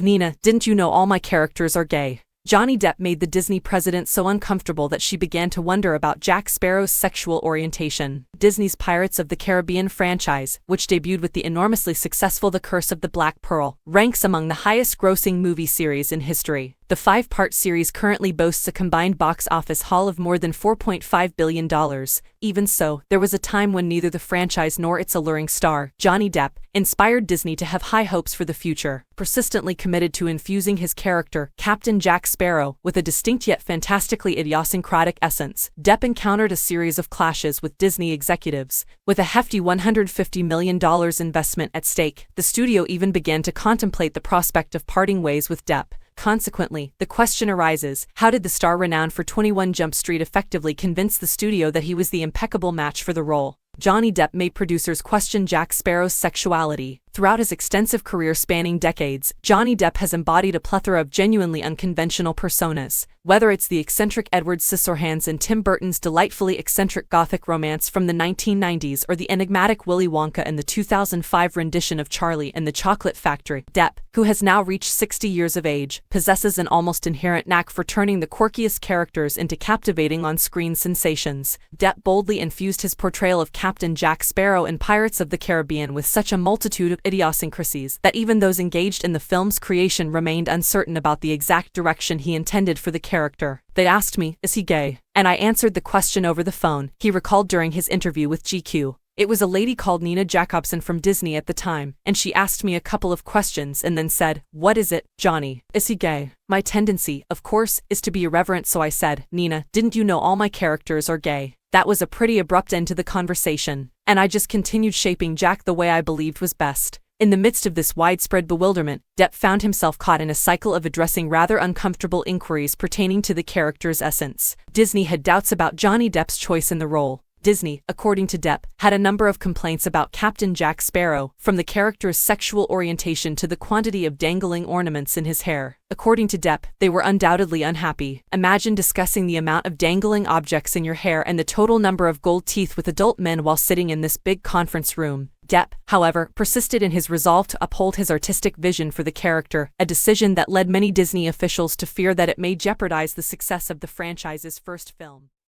Nina, didn't you know all my characters are gay? Johnny Depp made the Disney president so uncomfortable that she began to wonder about Jack Sparrow's sexual orientation. Disney's Pirates of the Caribbean franchise, which debuted with the enormously successful The Curse of the Black Pearl, ranks among the highest-grossing movie series in history. The five-part series currently boasts a combined box office haul of more than $4.5 billion. Even so, there was a time when neither the franchise nor its alluring star, Johnny Depp, inspired Disney to have high hopes for the future. Persistently committed to infusing his character, Captain Jack Sparrow, with a distinct yet fantastically idiosyncratic essence, Depp encountered a series of clashes with Disney executives. With a hefty $150 million investment at stake, the studio even began to contemplate the prospect of parting ways with Depp. Consequently, the question arises, how did the star renowned for 21 Jump Street effectively convince the studio that he was the impeccable match for the role? Johnny Depp made producers question Jack Sparrow's sexuality. Throughout his extensive career spanning decades, Johnny Depp has embodied a plethora of genuinely unconventional personas. Whether it's the eccentric Edward Scissorhands in Tim Burton's delightfully eccentric gothic romance from the 1990s or the enigmatic Willy Wonka in the 2005 rendition of Charlie and the Chocolate Factory, Depp, who has now reached 60 years of age, possesses an almost inherent knack for turning the quirkiest characters into captivating on-screen sensations. Depp boldly infused his portrayal of Captain Jack Sparrow in Pirates of the Caribbean with such a multitude of idiosyncrasies that even those engaged in the film's creation remained uncertain about the exact direction he intended for the character. They asked me, "Is he gay?" And I answered the question over the phone, he recalled during his interview with GQ. It was a lady called Nina Jacobson from Disney at the time, and she asked me a couple of questions and then said, "What is it, Johnny? Is he gay?" My tendency, of course, is to be irreverent, so I said, "Nina, didn't you know all my characters are gay?" That was a pretty abrupt end to the conversation, and I just continued shaping Jack the way I believed was best. In the midst of this widespread bewilderment, Depp found himself caught in a cycle of addressing rather uncomfortable inquiries pertaining to the character's essence. Disney had doubts about Johnny Depp's choice in the role. Disney, according to Depp, had a number of complaints about Captain Jack Sparrow, from the character's sexual orientation to the quantity of dangling ornaments in his hair. According to Depp, they were undoubtedly unhappy. Imagine discussing the amount of dangling objects in your hair and the total number of gold teeth with adult men while sitting in this big conference room. Depp, however, persisted in his resolve to uphold his artistic vision for the character, a decision that led many Disney officials to fear that it may jeopardize the success of the franchise's first film.